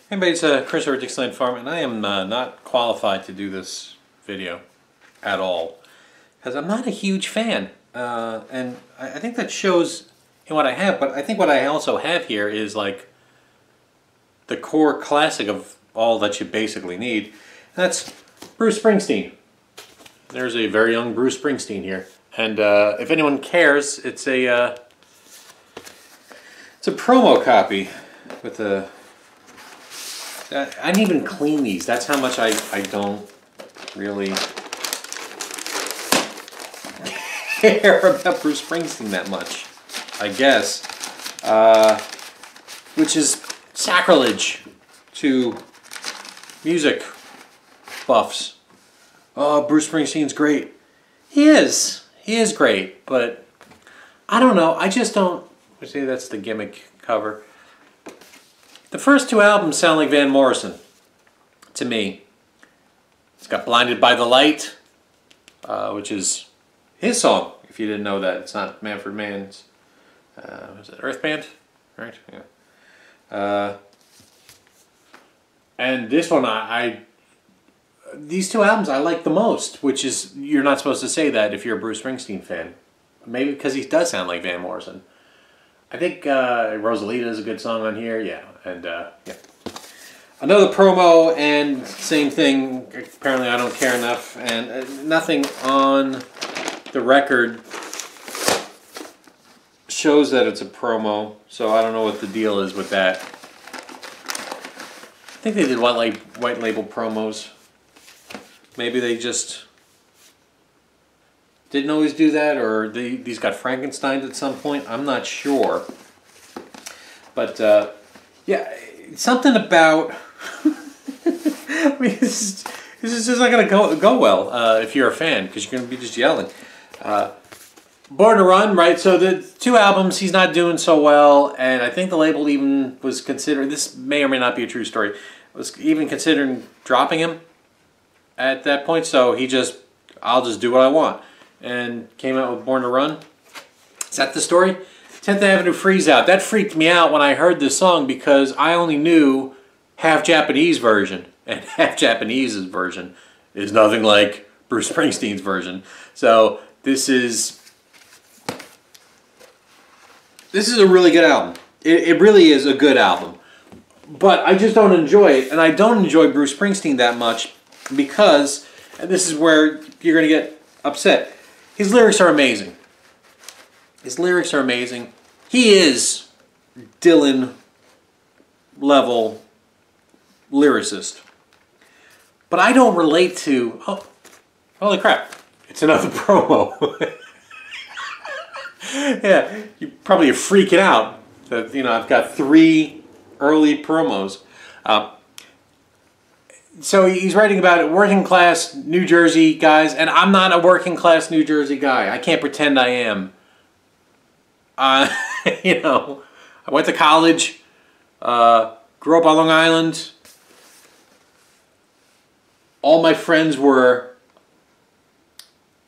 Hey everybody, it's Chris over at Dixieland Farm, and I am not qualified to do this video at all because I'm not a huge fan, and I think that shows in what I have. But I think what I also have here is like the core classic of all that you basically need, and that's Bruce Springsteen. There's a very young Bruce Springsteen here, and if anyone cares, it's a promo copy with a. I didn't even clean these. That's how much I don't really care about Bruce Springsteen that much, I guess. Which is sacrilege to music buffs. Oh, Bruce Springsteen's great. He is. He is great, but I don't know. I just don't. See, that's the gimmick cover. The first two albums sound like Van Morrison, to me. It's got Blinded by the Light, which is his song, if you didn't know that. It's not Manfred Mann's. Was it Earth Band? Right? Yeah. And this one, these two albums I like the most, which is, you're not supposed to say that if you're a Bruce Springsteen fan. Maybe because he does sound like Van Morrison. I think Rosalita is a good song on here, yeah, and yeah. Another promo, and same thing, apparently I don't care enough, and nothing on the record shows that it's a promo, so I don't know what the deal is with that. I think they did white label promos. Maybe they just didn't always do that, or these got Frankensteined at some point. I'm not sure. But, yeah, something about... I mean, this is just not going to go well if you're a fan, because you're going to be just yelling. Born to Run, right? So the two albums, he's not doing so well, and I think the label even was considering... This may or may not be a true story. Was even considering dropping him at that point, so he just... I'll just do what I want. And came out with Born to Run. Is that the story? 10th Avenue Freeze Out. That freaked me out when I heard this song because I only knew half Japanese version. And half Japanese's version is nothing like Bruce Springsteen's version. So this is a really good album. It really is a good album. But I just don't enjoy it. And I don't enjoy Bruce Springsteen that much because, and this is where you're going to get upset, his lyrics are amazing. His lyrics are amazing. He is Dylan level lyricist. But I don't relate to... Oh, holy crap. It's another promo. Yeah, you probably are freaking out that, you know, I've got 3 early promos. So he's writing about working class New Jersey guys, and I'm not a working class New Jersey guy. I can't pretend I am. You know, I went to college, grew up on Long Island. All my friends were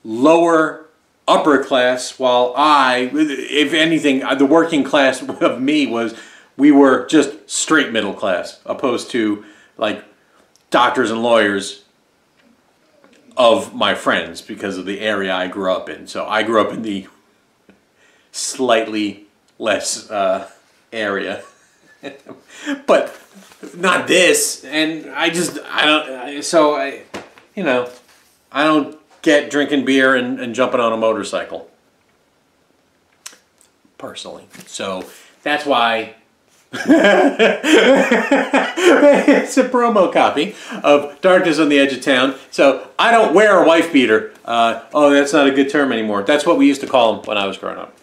lower upper class, while I, if anything, the working class of me was, we were just straight middle class, opposed to like doctors and lawyers of my friends because of the area I grew up in. So I grew up in the slightly less area, but not this. And I don't get drinking beer and jumping on a motorcycle personally. So that's why it's a promo copy of Darkness on the Edge of Town. So I don't wear a wife beater. Oh, that's not a good term anymore. That's what we used to call them when I was growing up.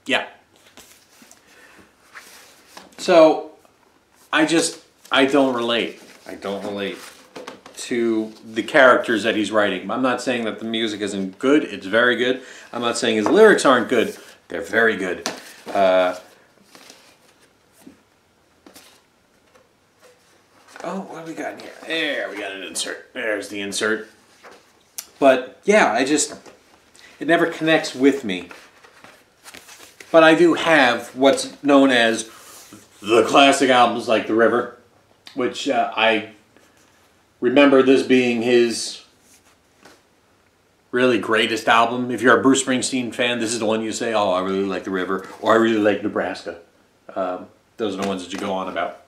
Yeah. So I don't relate. I don't relate to the characters that he's writing. I'm not saying that the music isn't good. It's very good. I'm not saying his lyrics aren't good. They're very good. Oh, what do we got in here? There, we got an insert. There's the insert. But, yeah, it never connects with me. But I do have what's known as the classic albums like The River, which I remember this being his really greatest album. If you're a Bruce Springsteen fan, this is the one you say, oh, I really like The River, or I really like Nebraska. Those are the ones that you go on about.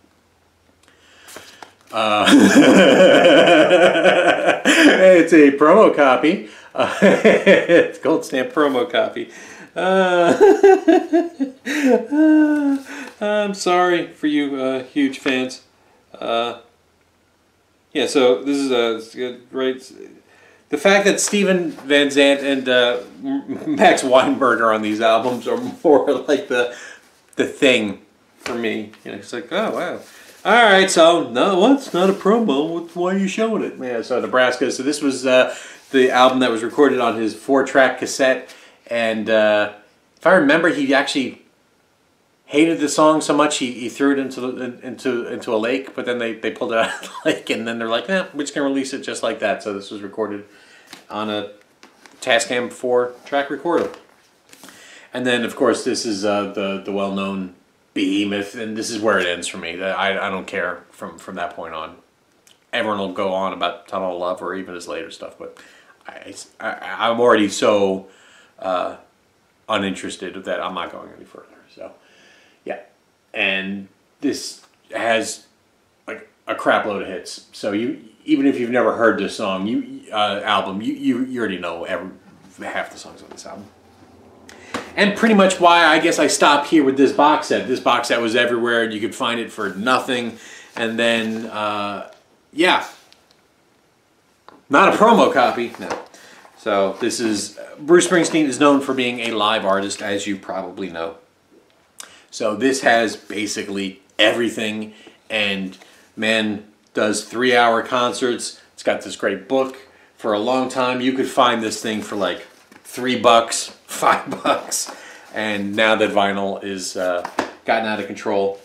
It's a promo copy. It's gold stamp promo copy. I'm sorry for you huge fans. Yeah, so this is right. The fact that Steven Van Zandt and Max Weinberg are on these albums are more like the thing for me. You know, it's like, oh wow. All right, so no, what's not a promo? Why are you showing it? Yeah, so Nebraska. So this was the album that was recorded on his 4-track cassette, and if I remember, he actually hated the song so much he threw it into a lake. But then they pulled it out of the lake, and then they're like, nah, we're just gonna release it just like that. So this was recorded on a Tascam 4-track recorder, and then of course this is the well-known Behemoth, and this is where it ends for me. I don't care from that point on. Everyone will go on about Tunnel of Love or even his later stuff, but I'm already so uninterested that I'm not going any further. So yeah, and this has like a crap load of hits. So even if you've never heard this song, you already know half the songs on this album. And pretty much why I guess I stopped here with this box set. This box set was everywhere. You could find it for nothing. And then, yeah. Not a promo copy, no. So this is, Bruce Springsteen is known for being a live artist, as you probably know. So this has basically everything. And man does 3-hour concerts. It's got this great book. For a long time, you could find this thing for like $3, $5, and now that vinyl is gotten out of control,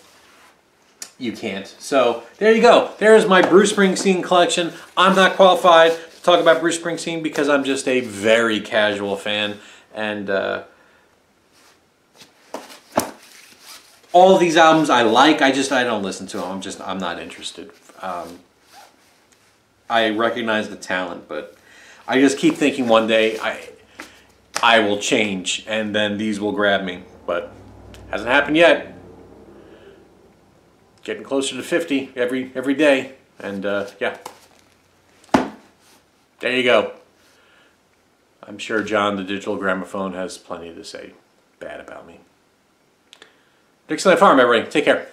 you can't. So there you go. There's my Bruce Springsteen collection. I'm not qualified to talk about Bruce Springsteen because I'm just a very casual fan, and all of these albums I like. I don't listen to them. I'm not interested. I recognize the talent, but I just keep thinking one day I will change, and then these will grab me, but hasn't happened yet. Getting closer to 50 every day, and yeah. There you go. I'm sure John the Digital Gramophone has plenty to say bad about me. Dixieland Farm, everybody. Take care.